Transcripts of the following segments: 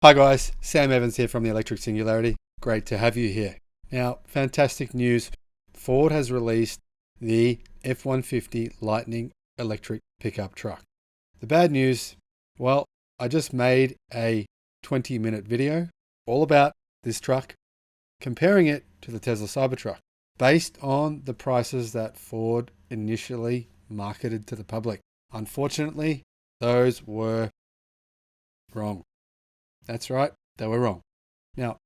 Hi guys, Sam Evans here from the Electric Singularity. Great to have you here. Now, fantastic news. Ford has released the F-150 Lightning electric pickup truck. The bad news, well, I just made a 20-minute video all about this truck, comparing it to the Tesla Cybertruck, based on the prices that Ford initially marketed to the public. Unfortunately, those were wrong. That's right, they were wrong. Now,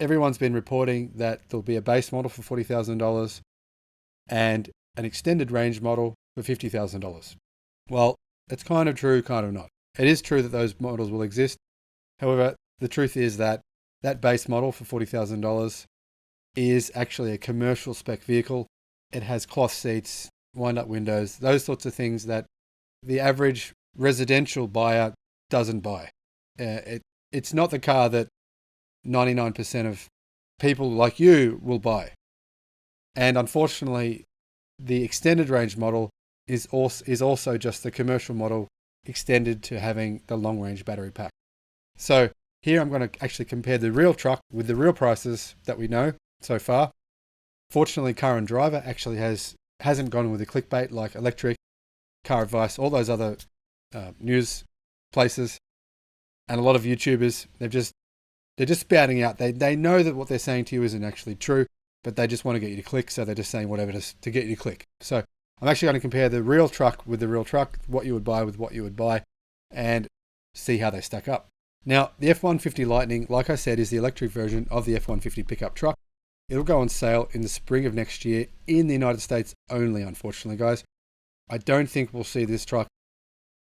everyone's been reporting that there'll be a base model for $40,000 and an extended range model for $50,000. Well, it's kind of true, kind of not. It is true that those models will exist. However, the truth is that that base model for $40,000 is actually a commercial spec vehicle. It has cloth seats, wind-up windows, those sorts of things that the average residential buyer doesn't buy. It's not the car that 99% of people like you will buy. And unfortunately, the extended range model is also just the commercial model extended to having the long range battery pack. So here I'm going to actually compare the real truck with the real prices that we know so far. Fortunately, Car and Driver actually hasn't gone with the clickbait like Electrek, Car Advice, all those other news places. And a lot of YouTubers, they're just spouting out. They know that what they're saying to you isn't actually true, but they just want to get you to click, so they're just saying whatever to get you to click. So I'm actually going to compare the real truck with the real truck, what you would buy with what you would buy, and see how they stack up. Now, the F-150 Lightning, like I said, is the electric version of the F-150 pickup truck. It'll go on sale in the spring of next year in the United States only, unfortunately, guys. I don't think we'll see this truck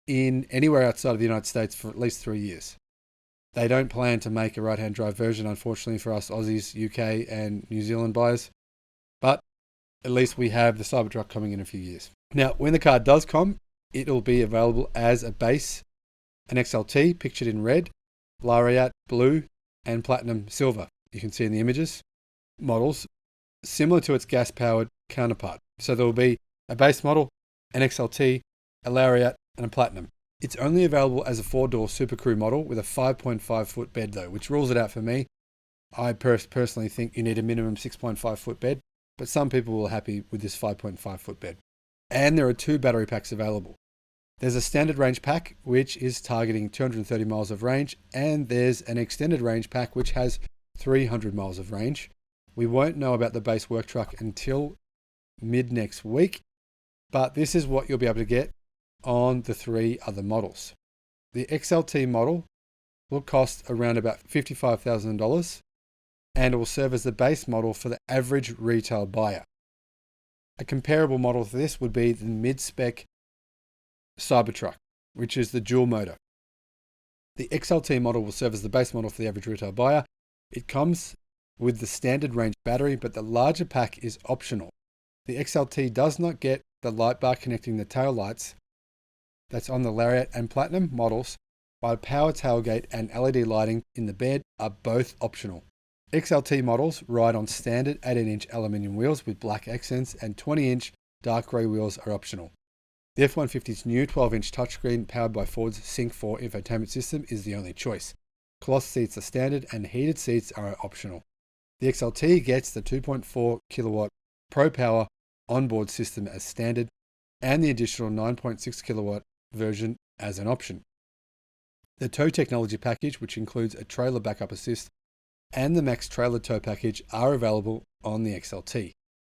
in anywhere outside of the United States for at least 3 years. They don't plan to make a right-hand drive version, unfortunately, for us Aussies, UK and New Zealand buyers. But at least we have the Cybertruck coming in a few years. Now, when the car does come, it'll be available as a base, an XLT pictured in red, Lariat blue and Platinum silver. You can see in the images models similar to its gas-powered counterpart. So there will be a base model, an XLT, a Lariat and a Platinum. It's only available as a 4-door Super Crew model with a 5.5 foot bed though, which rules it out for me. I personally think you need a minimum 6.5 foot bed, but some people are happy with this 5.5 foot bed. And there are 2 battery packs available. There's a standard range pack, which is targeting 230 miles of range, and there's an extended range pack, which has 300 miles of range. We won't know about the base work truck until mid next week, but this is what you'll be able to get on the 3 other models. The XLT model will cost around about $55,000 and it will serve as the base model for the average retail buyer. A comparable model to this would be the mid-spec Cybertruck, which is the dual motor. The XLT model will serve as the base model for the average retail buyer. It comes with the standard range battery, but the larger pack is optional. The XLT does not get the light bar connecting the tail lights that's on the Lariat and Platinum models, while power tailgate and LED lighting in the bed are both optional. XLT models ride on standard 18-inch aluminium wheels with black accents, and 20-inch dark grey wheels are optional. The F-150's new 12-inch touchscreen powered by Ford's Sync 4 infotainment system is the only choice. Cloth seats are standard and heated seats are optional. The XLT gets the 2.4 kilowatt Pro Power onboard system as standard and the additional 9.6 kilowatt version as an option. The tow technology package, which includes a trailer backup assist and the Max trailer tow package, are available on the XLT.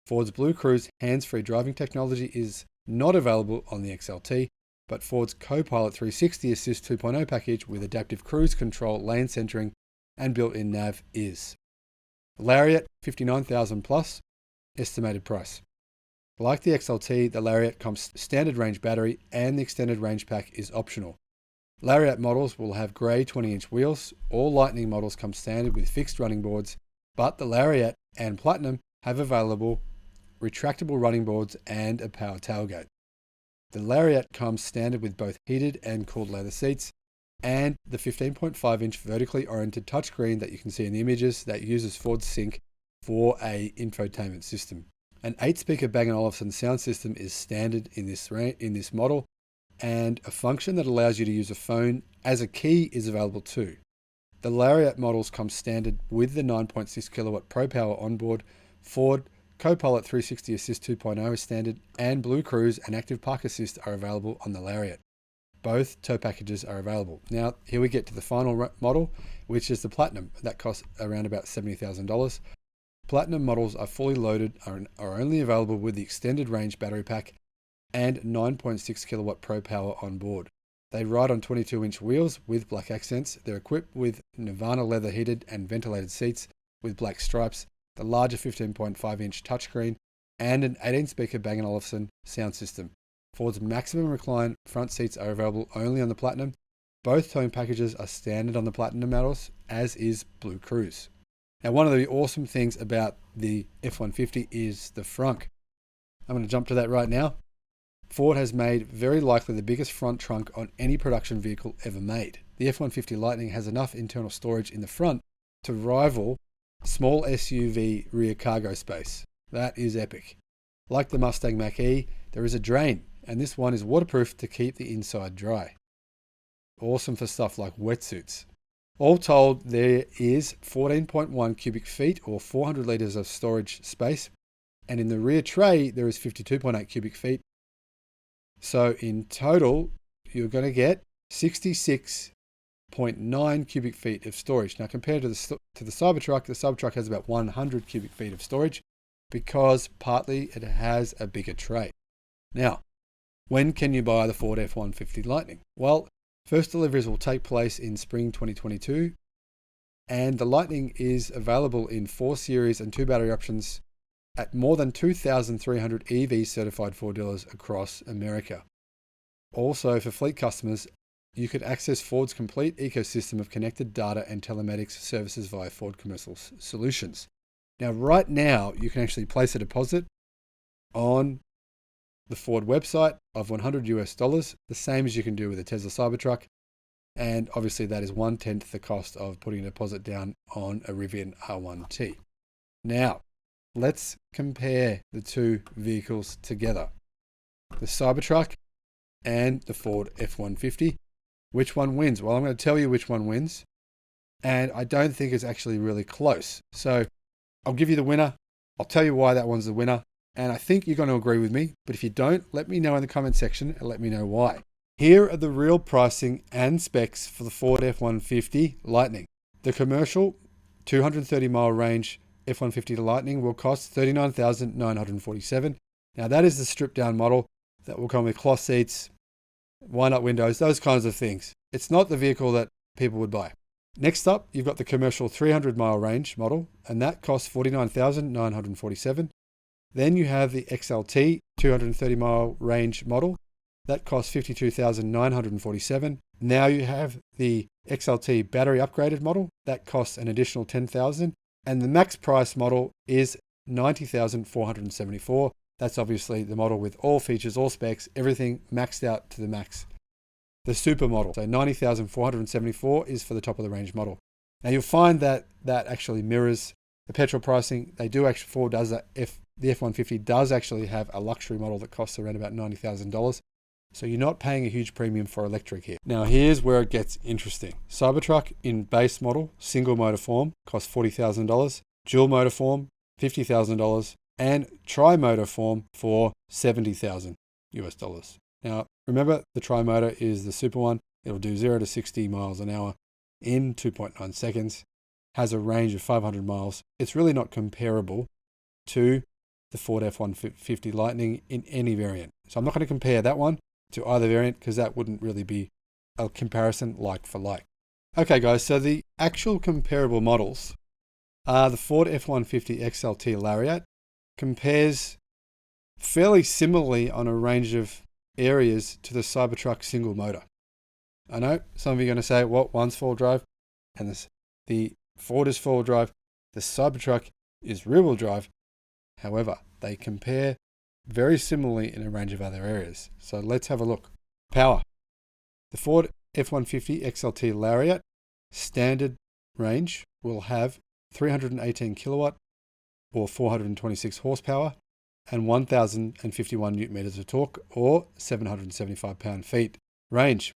Ford's Blue Cruise hands-free driving technology is not available on the XLT, but Ford's Copilot 360 Assist 2.0 package with adaptive cruise control, lane centering and built-in nav is. Lariat, $59,000 plus estimated price. Like the XLT, the Lariat comes standard range battery and the extended range pack is optional. Lariat models will have grey 20-inch wheels. All Lightning models come standard with fixed running boards, but the Lariat and Platinum have available retractable running boards and a power tailgate. The Lariat comes standard with both heated and cooled leather seats and the 15.5-inch vertically oriented touchscreen that you can see in the images that uses Ford's Sync for a infotainment system. An 8-speaker Bang & Olufsen sound system is standard in this model, and a function that allows you to use a phone as a key is available too. The Lariat models come standard with the 9.6 kilowatt Pro Power onboard. Ford Copilot 360 Assist 2.0 is standard, and Blue Cruise and Active Park Assist are available on the Lariat. Both tow packages are available. Now, here we get to the final model, which is the Platinum. That costs around about $70,000. Platinum models are fully loaded, are only available with the extended range battery pack and 9.6 kilowatt Pro Power on board. They ride on 22-inch wheels with black accents. They're equipped with Nirvana leather heated and ventilated seats with black stripes, the larger 15.5-inch touchscreen, and an 18-speaker Bang & Olufsen sound system. Ford's maximum recline front seats are available only on the Platinum. Both towing packages are standard on the Platinum models, as is Blue Cruise. Now, one of the awesome things about the F-150 is the frunk. I'm going to jump to that right now. Ford has made very likely the biggest front trunk on any production vehicle ever made. The F-150 Lightning has enough internal storage in the front to rival small SUV rear cargo space. That is epic. Like the Mustang Mach-E, there is a drain, and this one is waterproof to keep the inside dry. Awesome for stuff like wetsuits. All told, there is 14.1 cubic feet or 400 litres of storage space, and in the rear tray there is 52.8 cubic feet. So in total, you're going to get 66.9 cubic feet of storage. Now, compared to the Cybertruck has about 100 cubic feet of storage because partly it has a bigger tray. Now, when can you buy the Ford F-150 Lightning? Well, first deliveries will take place in spring 2022, and the Lightning is available in 4 series and 2 battery options at more than 2,300 EV certified Ford dealers across America. Also, for fleet customers, you can access Ford's complete ecosystem of connected data and telematics services via Ford Commercial Solutions. Now, right now, you can actually place a deposit on the Ford website of $100, the same as you can do with a Tesla Cybertruck. And obviously that is 1/10 the cost of putting a deposit down on a Rivian R1T. Now, let's compare the two vehicles together. The Cybertruck and the Ford F-150. Which one wins? Well, I'm going to tell you which one wins. And I don't think it's actually really close. So I'll give you the winner. I'll tell you why that one's the winner. And I think you're going to agree with me. But if you don't, let me know in the comment section and let me know why. Here are the real pricing and specs for the Ford F-150 Lightning. The commercial 230-mile range F-150 Lightning will cost $39,947. Now that is the stripped down model that will come with cloth seats, wind-up windows, those kinds of things. It's not the vehicle that people would buy. Next up, you've got the commercial 300-mile range model, and that costs $49,947. Then you have the XLT 230-mile range model. That costs $52,947. Now you have the XLT battery upgraded model. That costs an additional $10,000. And the max price model is $90,474. That's obviously the model with all features, all specs, everything maxed out to the max. The super model, so $90,474 is for the top of the range model. Now you'll find that that actually mirrors the petrol pricing. They do actually, Ford does that. If the F-150 does actually have a luxury model that costs around about $90,000. So you're not paying a huge premium for Electrek here. Now here's where it gets interesting. Cybertruck in base model, single motor form, costs $40,000. Dual motor form, $50,000. And tri-motor form for $70,000 US. Now remember, the tri-motor is the super one. It'll do 0 to 60 miles an hour in 2.9 seconds. Has a range of 500 miles. It's really not comparable to the Ford F-150 Lightning in any variant. So I'm not going to compare that one to either variant because that wouldn't really be a comparison like for like. Okay guys, so the actual comparable models are the Ford F-150 XLT Lariat. Compares fairly similarly on a range of areas to the Cybertruck single motor. I know some of you are going to say, well, one's four-wheel drive and the Ford is four-wheel drive. The Cybertruck is rear-wheel drive. However, they compare very similarly in a range of other areas. So let's have a look. Power. The Ford F-150 XLT Lariat standard range will have 318 kilowatt or 426 horsepower and 1,051 newton meters of torque or 775 pound-feet. Range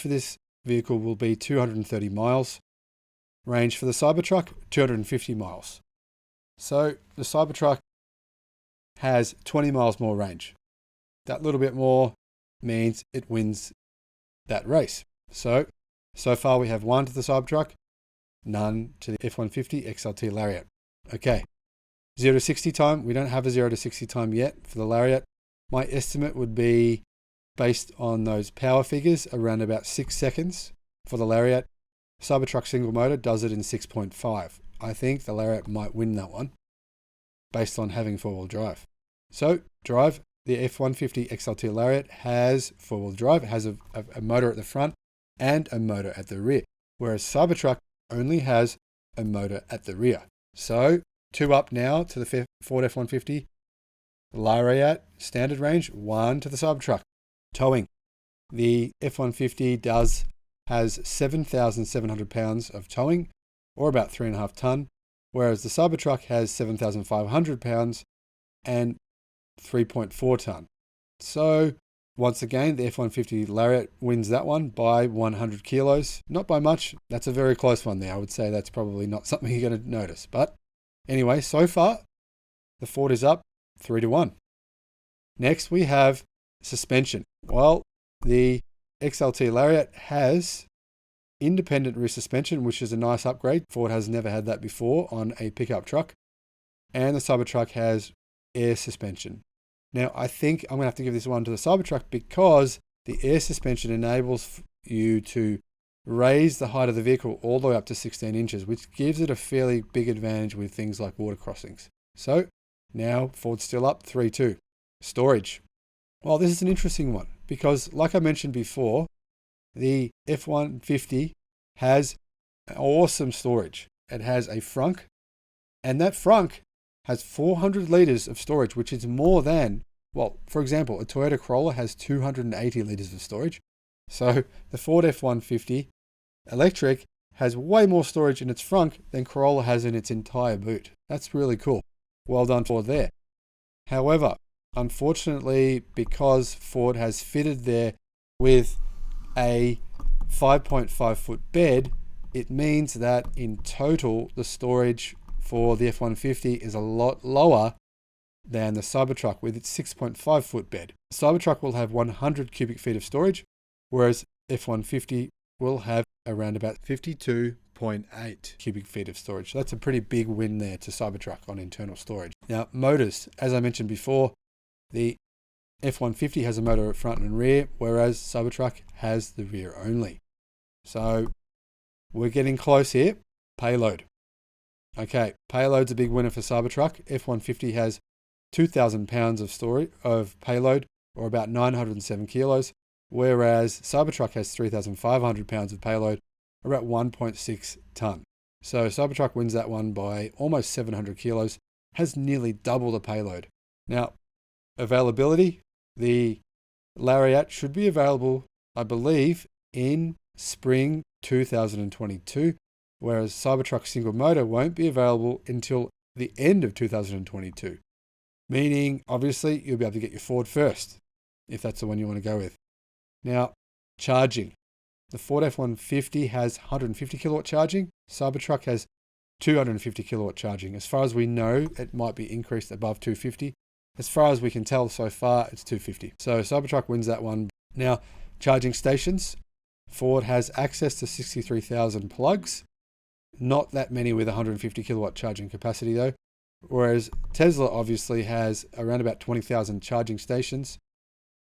for this vehicle will be 230 miles. Range for the Cybertruck, 250 miles. So the Cybertruck has 20 miles more range. That little bit more means it wins that race. So far we have 1 to the Cybertruck, none to the F-150 XLT Lariat. Okay, 0 to 60 time. We don't have a 0 to 60 time yet for the Lariat. My estimate would be, based on those power figures, around about 6 seconds for the Lariat. Cybertruck single motor does it in 6.5. I think the Lariat might win that one based on having four-wheel drive. So drive, the F-150 XLT Lariat has four-wheel drive. It has a motor at the front and a motor at the rear, whereas Cybertruck only has a motor at the rear. So 2 up now to the Ford F-150 Lariat standard range, 1 to the Cybertruck. Towing. The F-150 has 7,700 pounds of towing, or about 3.5 ton, whereas the Cybertruck has 7,500 pounds and 3.4 ton. So once again, the F-150 Lariat wins that one by 100 kilos. Not by much. That's a very close one there. I would say that's probably not something you're going to notice. But anyway, so far, the Ford is up 3 to 1. Next, we have suspension. Well, the XLT Lariat has independent rear suspension, which is a nice upgrade. Ford has never had that before on a pickup truck. And the Cybertruck has air suspension. Now, I think I'm going to have to give this one to the Cybertruck because the air suspension enables you to raise the height of the vehicle all the way up to 16 inches, which gives it a fairly big advantage with things like water crossings. So now Ford's still up 3-2. Storage. Well, this is an interesting one because, like I mentioned before, the F-150 has awesome storage. It has a frunk, and that frunk has 400 litres of storage, which is more than, well, for example, a Toyota Corolla has 280 litres of storage. So the Ford F-150 Electrek has way more storage in its frunk than Corolla has in its entire boot. That's really cool. Well done, Ford, there. However, unfortunately, because Ford has fitted there with a 5.5 foot bed, it means that in total the storage for the F-150 is a lot lower than the Cybertruck with its 6.5 foot bed. The Cybertruck will have 100 cubic feet of storage, whereas F-150 will have around about 52.8 cubic feet of storage. So that's a pretty big win there to Cybertruck on internal storage. Now, motors, as I mentioned before, the F-150 has a motor at front and rear, whereas Cybertruck has the rear only. So we're getting close here. Payload. Okay, payload's a big winner for Cybertruck. F-150 has 2,000 pounds of payload, or about 907 kilos, whereas Cybertruck has 3,500 pounds of payload, or about 1.6 ton. So Cybertruck wins that one by almost 700 kilos, has nearly double the payload. Now, availability, the Lariat should be available, I believe, in spring 2022, whereas Cybertruck single motor won't be available until the end of 2022. Meaning, obviously, you'll be able to get your Ford first, if that's the one you want to go with. Now, charging. The Ford F-150 has 150 kilowatt charging. Cybertruck has 250 kilowatt charging. As far as we know, it might be increased above 250. As far as we can tell so far, it's 250. So Cybertruck wins that one. Now, charging stations. Ford has access to 63,000 plugs. Not that many with 150 kilowatt charging capacity though. Whereas Tesla obviously has around about 20,000 charging stations,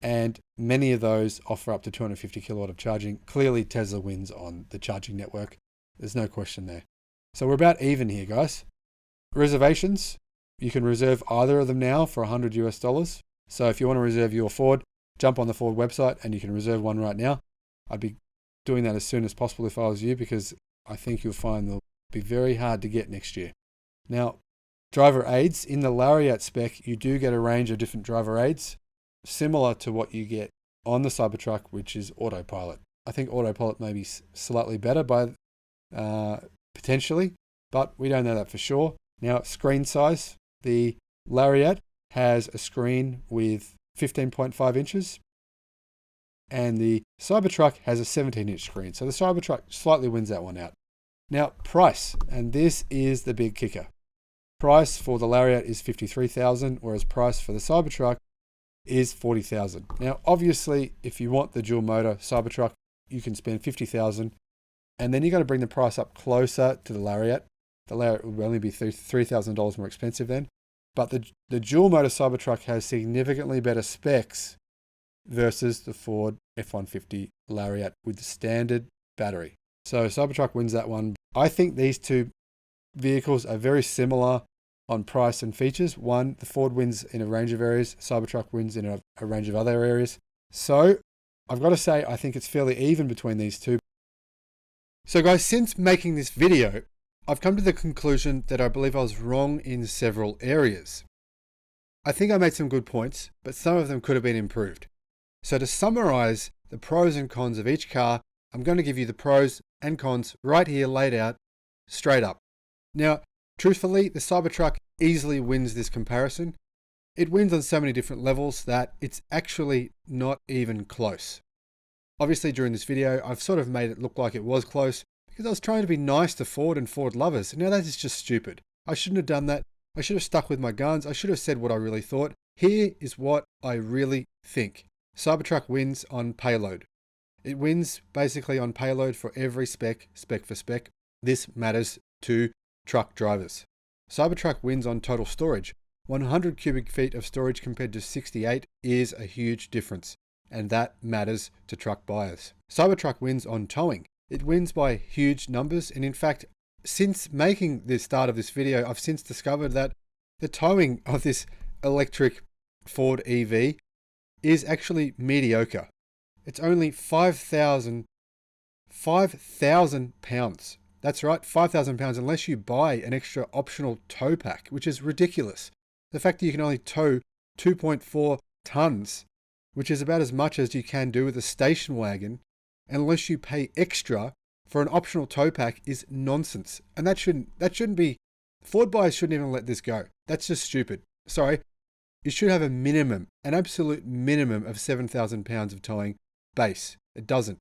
and many of those offer up to 250 kilowatt of charging. Clearly Tesla wins on the charging network. There's no question there. So we're about even here, guys. Reservations. You can reserve either of them now for $100 US. So if you want to reserve your Ford, jump on the Ford website and you can reserve one right now. I'd be doing that as soon as possible if I was you, because I think you'll find they'll be very hard to get next year. Now, driver aids. In the Lariat spec, you do get a range of different driver aids, similar to what you get on the Cybertruck, which is autopilot. I think autopilot may be slightly better by potentially, but we don't know that for sure. Now, screen size. The Lariat has a screen with 15.5 inches, and the Cybertruck has a 17-inch screen. So the Cybertruck slightly wins that one out. Now, price, and this is the big kicker. Price for the Lariat is $53,000, whereas price for the Cybertruck is $40,000. Now, obviously, if you want the dual motor Cybertruck, you can spend $50,000, and then you're going to bring the price up closer to the Lariat. The Lariat will only be $3,000 more expensive then, but the dual motor Cybertruck has significantly better specs versus the Ford F-150 Lariat with the standard battery. So Cybertruck wins that one. I think these two vehicles are very similar on price and features. One, the Ford wins in a range of areas. Cybertruck wins in a range of other areas. So I've got to say, I think it's fairly even between these two. So guys, since making this video, I've come to the conclusion that I believe I was wrong in several areas. I think I made some good points, but some of them could have been improved. So to summarize the pros and cons of each car, I'm going to give you the pros and cons right here laid out straight up. Now, truthfully, the Cybertruck easily wins this comparison. It wins on so many different levels that it's actually not even close. Obviously, during this video, I've sort of made it look like it was close because I was trying to be nice to Ford and Ford lovers. Now that is just stupid. I shouldn't have done that. I should have stuck with my guns. I should have said what I really thought. Here is what I really think. Cybertruck wins on payload. It wins basically on payload for every spec for spec. This matters to truck drivers. Cybertruck wins on total storage. 100 cubic feet of storage compared to 68 is a huge difference, and that matters to truck buyers. Cybertruck wins on towing. It wins by huge numbers, and in fact, since making the start of this video, I've since discovered that the towing of this electric Ford EV is actually mediocre. It's only 5,000 pounds. That's right, 5,000 pounds unless you buy an extra optional tow pack, which is ridiculous. The fact that you can only tow 2.4 tons, which is about as much as you can do with a station wagon, unless you pay extra for an optional tow pack, is nonsense. And that shouldn't be, Ford buyers shouldn't even let this go. That's just stupid. Sorry. You should have a minimum, an absolute minimum of 7,000 pounds of towing base. It doesn't.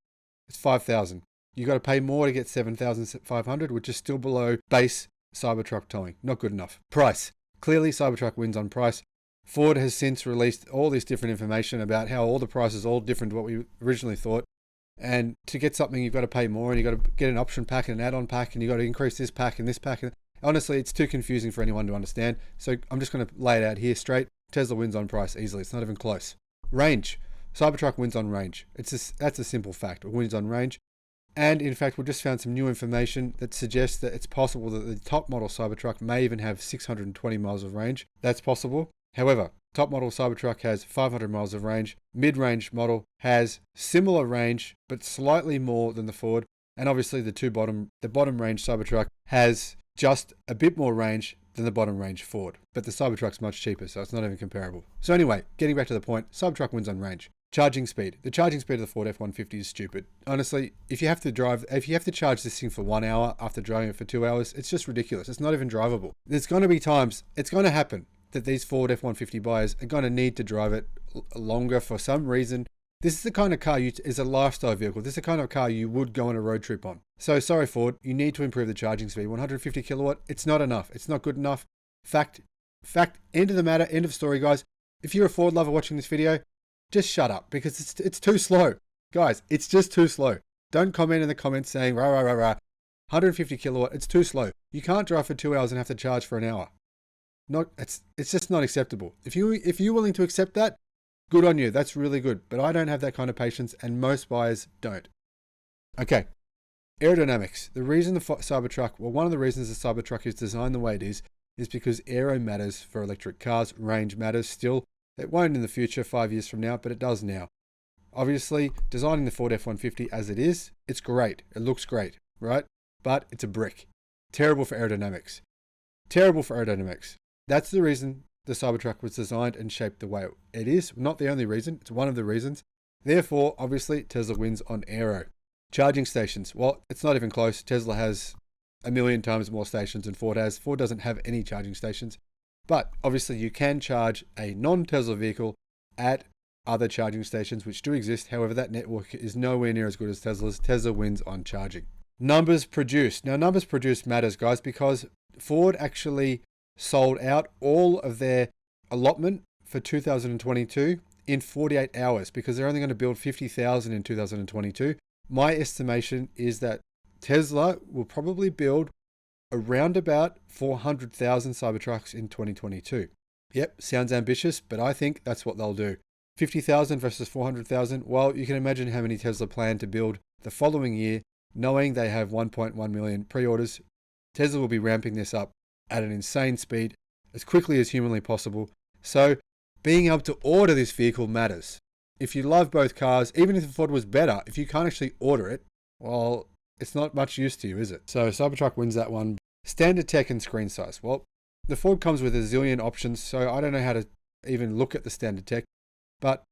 It's 5,000. You got to pay more to get 7,500, which is still below base Cybertruck towing. Not good enough. Price. Clearly, Cybertruck wins on price. Ford has since released all this different information about how all the prices are all different to what we originally thought. And to get something, you've got to pay more, and you've got to get an option pack and an add-on pack, and you've got to increase this pack and this pack. Honestly, it's too confusing for anyone to understand. So I'm just going to lay it out here straight. Tesla wins on price easily. It's not even close. Range. Cybertruck wins on range. That's a simple fact. It wins on range. And in fact, we just found some new information that suggests that it's possible that the top model Cybertruck may even have 620 miles of range. That's possible. However, top model Cybertruck has 500 miles of range. Mid-range model has similar range, but slightly more than the Ford. And obviously the bottom range Cybertruck has just a bit more range than the bottom range Ford. But the Cybertruck's much cheaper, so it's not even comparable. So anyway, getting back to the point, Cybertruck wins on range. Charging speed. The charging speed of the Ford F-150 is stupid. Honestly, if you have to charge this thing for 1 hour after driving it for 2 hours, it's just ridiculous. It's not even drivable. There's going to be times, it's going to happen that these Ford F-150 buyers are going to need to drive it longer for some reason. This is the kind of car is a lifestyle vehicle. This is the kind of car you would go on a road trip on. So sorry, Ford, you need to improve the charging speed. 150 kilowatt, it's not enough. It's not good enough. Fact, end of the matter, end of story, guys. If you're a Ford lover watching this video, just shut up because it's too slow. Guys, it's just too slow. Don't comment in the comments saying, rah, rah, rah, rah. 150 kilowatt, it's too slow. You can't drive for 2 hours and have to charge for an hour. It's just not acceptable. If you're willing to accept that, good on you. That's really good. But I don't have that kind of patience, and most buyers don't. Okay. Aerodynamics. The reason the Cybertruck, well, one of the reasons the Cybertruck is designed the way it is because aero matters for electric cars. Range matters still. It won't in the future, 5 years from now, but it does now. Obviously, designing the Ford F-150 as it is, it's great. It looks great, right? But it's a brick. Terrible for aerodynamics. Terrible for aerodynamics. That's the reason the Cybertruck was designed and shaped the way it is. Not the only reason. It's one of the reasons. Therefore, obviously, Tesla wins on aero. Charging stations. Well, it's not even close. Tesla has 1 million times more stations than Ford has. Ford doesn't have any charging stations. But obviously you can charge a non-Tesla vehicle at other charging stations which do exist. However, that network is nowhere near as good as Tesla's. Tesla wins on charging. Numbers produced. Now, numbers produced matters, guys, because Ford actually sold out all of their allotment for 2022 in 48 hours because they're only going to build 50,000 in 2022. My estimation is that Tesla will probably build around about 400,000 Cybertrucks in 2022. Yep, sounds ambitious, but I think that's what they'll do. 50,000 versus 400,000. Well, you can imagine how many Tesla plan to build the following year, knowing they have 1.1 million pre-orders. Tesla will be ramping this up at an insane speed as quickly as humanly possible. So being able to order this vehicle matters. If you love both cars, even if the Ford was better, if you can't actually order it, well, it's not much use to you, is it? So Cybertruck wins that one. Standard tech and screen size. Well, the Ford comes with a zillion options, so I don't know how to even look at the standard tech, but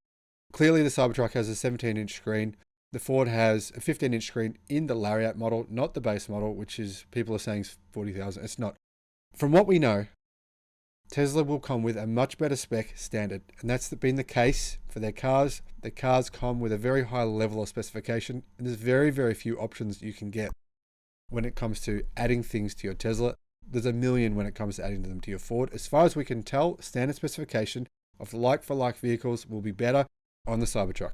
clearly the Cybertruck has a 17-inch screen. The Ford has a 15-inch screen in the Lariat model, not the base model, which is, people are saying 40,000. It's not. From what we know, Tesla will come with a much better spec standard, and that's been the case for their cars. The cars come with a very high level of specification, and there's very, very few options you can get when it comes to adding things to your Tesla. There's a million when it comes to adding them to your Ford. As far as we can tell, standard specification of like-for-like vehicles will be better on the Cybertruck.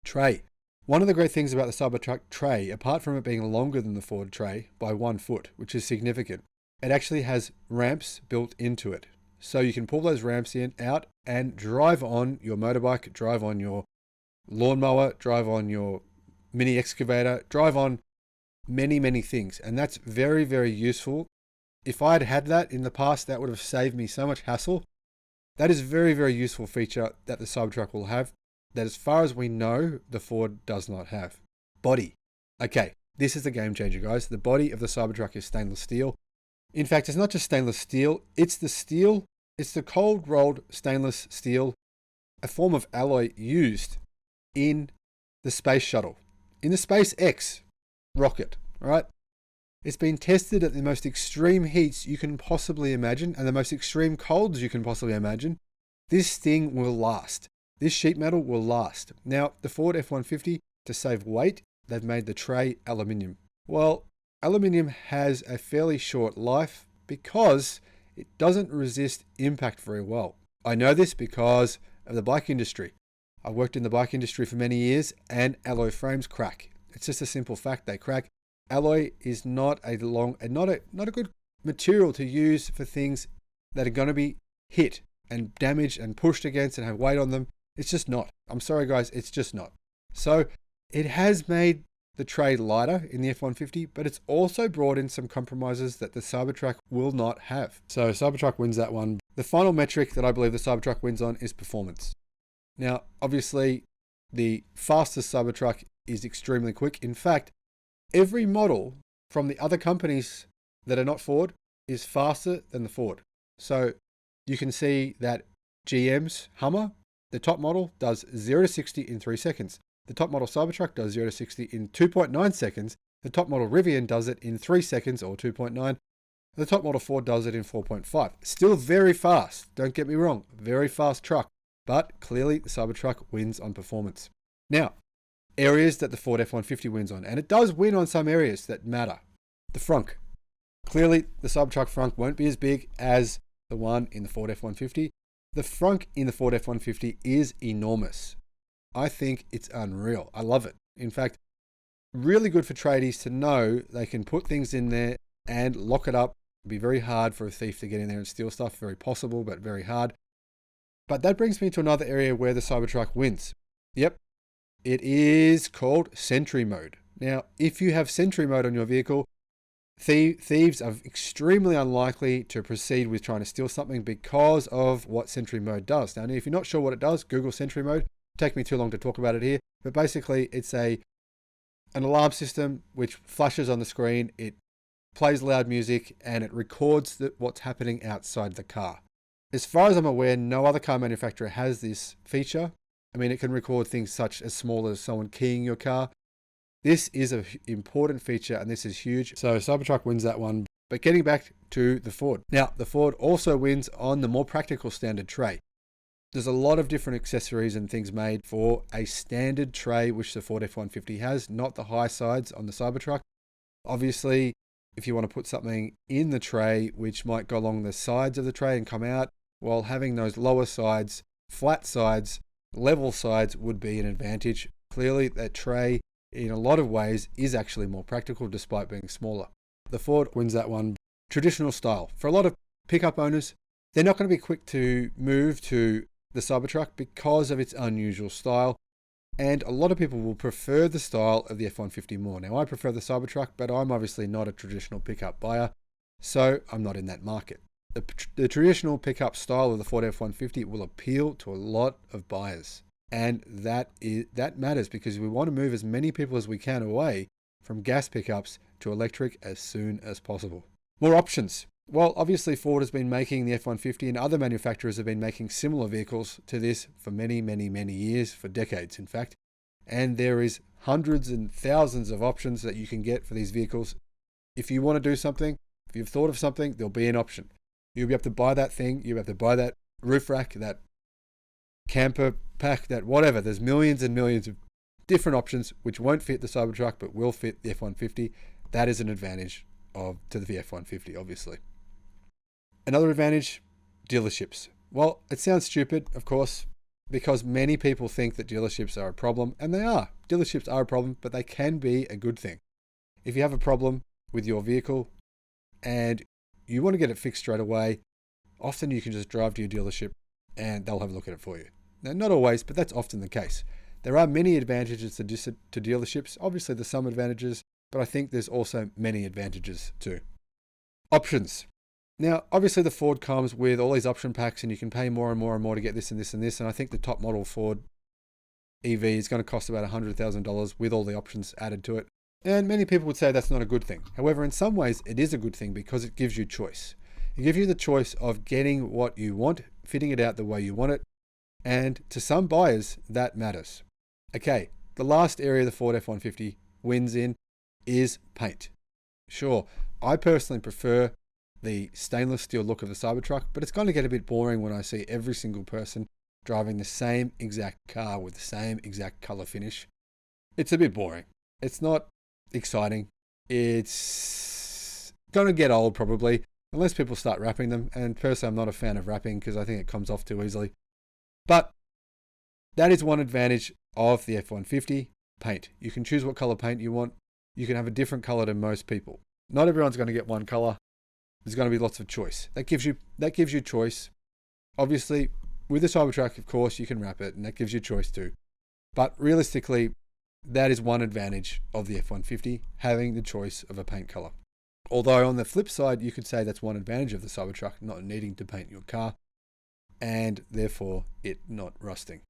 Tray. One of the great things about the Cybertruck tray, apart from it being longer than the Ford tray by 1 foot, which is significant, it actually has ramps built into it. So you can pull those ramps out and drive on your motorbike, drive on your lawnmower, drive on your mini excavator, drive on many, many things. And that's very, very useful. If I'd had that in the past, that would have saved me so much hassle. That is a very, very useful feature that the Cybertruck will have that, as far as we know, the Ford does not have. Body. Okay, this is the game changer, guys. The body of the Cybertruck is stainless steel. In fact, it's not just stainless steel, it's the steel. It's the cold rolled stainless steel, a form of alloy used in the space shuttle, in the SpaceX rocket, right? It's been tested at the most extreme heats you can possibly imagine and the most extreme colds you can possibly imagine. This thing will last. This sheet metal will last. Now, the Ford F-150, to save weight, they've made the tray aluminium. Well, aluminium has a fairly short life because it doesn't resist impact very well. I know this because of the bike industry. I worked in the bike industry for many years, and alloy frames crack. It's just a simple fact, they crack. Alloy is not a good material to use for things that are going to be hit and damaged and pushed against and have weight on them. It's just not. I'm sorry, guys, it's just not. So it has made the tray lighter in the F-150, but it's also brought in some compromises that the Cybertruck will not have. So Cybertruck wins that one. The final metric that I believe the Cybertruck wins on is performance. Now, obviously, the fastest Cybertruck is extremely quick. In fact, every model from the other companies that are not Ford is faster than the Ford. So you can see that GM's Hummer, the top model, does 0 to 60 in 3 seconds. The top model Cybertruck does 0 to 60 in 2.9 seconds. The top model Rivian does it in 3 seconds or 2.9. The top model Ford does it in 4.5. Still very fast. Don't get me wrong. Very fast truck. But clearly the Cybertruck wins on performance. Now, areas that the Ford F-150 wins on. And it does win on some areas that matter. The frunk. Clearly the Cybertruck frunk won't be as big as the one in the Ford F-150. The frunk in the Ford F-150 is enormous. I think it's unreal. I love it. In fact, really good for tradies to know they can put things in there and lock it up. It'd be very hard for a thief to get in there and steal stuff. Very possible, but very hard. But that brings me to another area where the Cybertruck wins. Yep, it is called Sentry Mode. Now, if you have Sentry Mode on your vehicle, thieves are extremely unlikely to proceed with trying to steal something because of what Sentry Mode does. Now, if you're not sure what it does, Google Sentry Mode. Take me too long to talk about it here, but basically it's an alarm system which flashes on the screen, it plays loud music, and it records what's happening outside the car. As far as I'm aware, no other car manufacturer has this feature. I mean, it can record things such as small as someone keying your car. This is an important feature, and this is huge. So Cybertruck wins that one. But getting back to the Ford. Now, the Ford also wins on the more practical standard tray. There's a lot of different accessories and things made for a standard tray, which the Ford F-150 has, not the high sides on the Cybertruck. Obviously, if you want to put something in the tray which might go along the sides of the tray and come out, well, having those lower sides, flat sides, level sides would be an advantage. Clearly, that tray in a lot of ways is actually more practical despite being smaller. The Ford wins that one. Traditional style. For a lot of pickup owners, they're not going to be quick to move to the Cybertruck because of its unusual style. And a lot of people will prefer the style of the F-150 more. Now, I prefer the Cybertruck, but I'm obviously not a traditional pickup buyer, so I'm not in that market. The traditional pickup style of the Ford F-150 will appeal to a lot of buyers. And that matters because we want to move as many people as we can away from gas pickups to electric as soon as possible. More options. Well, obviously Ford has been making the F-150 and other manufacturers have been making similar vehicles to this for many, many, many years, for decades in fact. And there is hundreds and thousands of options that you can get for these vehicles. If you want to do something, if you've thought of something, there'll be an option. You'll be able to buy that thing, you'll be able to buy that roof rack, that camper pack, that whatever. There's millions and millions of different options which won't fit the Cybertruck but will fit the F-150. That is an advantage to the F-150, obviously. Another advantage, dealerships. Well, it sounds stupid, of course, because many people think that dealerships are a problem, and they are. Dealerships are a problem, but they can be a good thing. If you have a problem with your vehicle and you want to get it fixed straight away, often you can just drive to your dealership and they'll have a look at it for you. Now, not always, but that's often the case. There are many advantages to dealerships. Obviously, there's some advantages, but I think there's also many advantages too. Options. Now, obviously the Ford comes with all these option packs and you can pay more and more and more to get this and this and this. And I think the top model Ford EV is going to cost about $100,000 with all the options added to it. And many people would say that's not a good thing. However, in some ways it is a good thing because it gives you choice. It gives you the choice of getting what you want, fitting it out the way you want it. And to some buyers, that matters. Okay, the last area the Ford F-150 wins in is paint. Sure, I personally prefer the stainless steel look of the Cybertruck, but it's going to get a bit boring when I see every single person driving the same exact car with the same exact color finish. It's a bit boring. It's not exciting. It's going to get old probably, unless people start wrapping them. And personally, I'm not a fan of wrapping because I think it comes off too easily. But that is one advantage of the F-150, paint. You can choose what color paint you want. You can have a different color than most people. Not everyone's going to get one color. There's going to be lots of choice. That gives you choice. Obviously, with the Cybertruck, of course, you can wrap it, and that gives you choice too. But realistically, that is one advantage of the F-150, having the choice of a paint color. Although on the flip side, you could say that's one advantage of the Cybertruck, not needing to paint your car, and therefore it not rusting.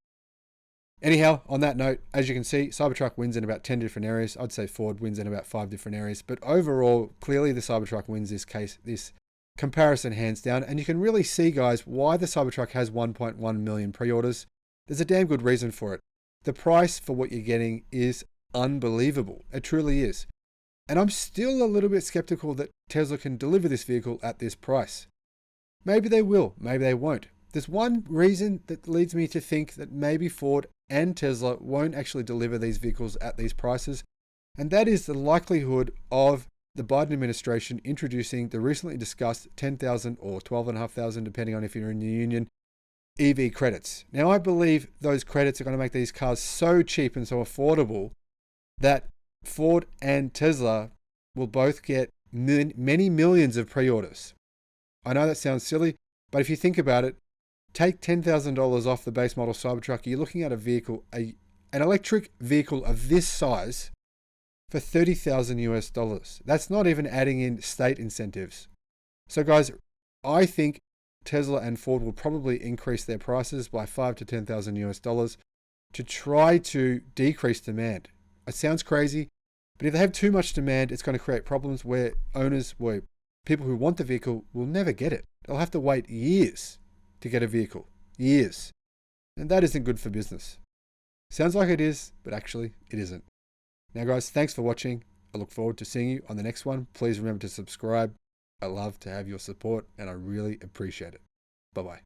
Anyhow, on that note, as you can see, Cybertruck wins in about 10 different areas. I'd say Ford wins in about 5 different areas. But overall, clearly the Cybertruck wins this comparison hands down. And you can really see, guys, why the Cybertruck has 1.1 million pre-orders. There's a damn good reason for it. The price for what you're getting is unbelievable. It truly is. And I'm still a little bit skeptical that Tesla can deliver this vehicle at this price. Maybe they will, maybe they won't. There's one reason that leads me to think that maybe Ford and Tesla won't actually deliver these vehicles at these prices, and that is the likelihood of the Biden administration introducing the recently discussed 10,000 or 12,500, depending on if you're in the union, EV credits. Now, I believe those credits are going to make these cars so cheap and so affordable that Ford and Tesla will both get many millions of pre-orders. I know that sounds silly, but if you think about it, take $10,000 off the base model Cybertruck, you're looking at a vehicle, an electric vehicle of this size for $30,000 US. That's not even adding in state incentives. So guys, I think Tesla and Ford will probably increase their prices by $5,000 to $10,000 US to try to decrease demand. It sounds crazy, but if they have too much demand, it's going to create problems where people who want the vehicle will never get it. They'll have to wait years to get a vehicle. Years. And that isn't good for business. Sounds like it is, but actually it isn't. Now guys, thanks for watching. I look forward to seeing you on the next one. Please remember to subscribe. I love to have your support and I really appreciate it. Bye-bye.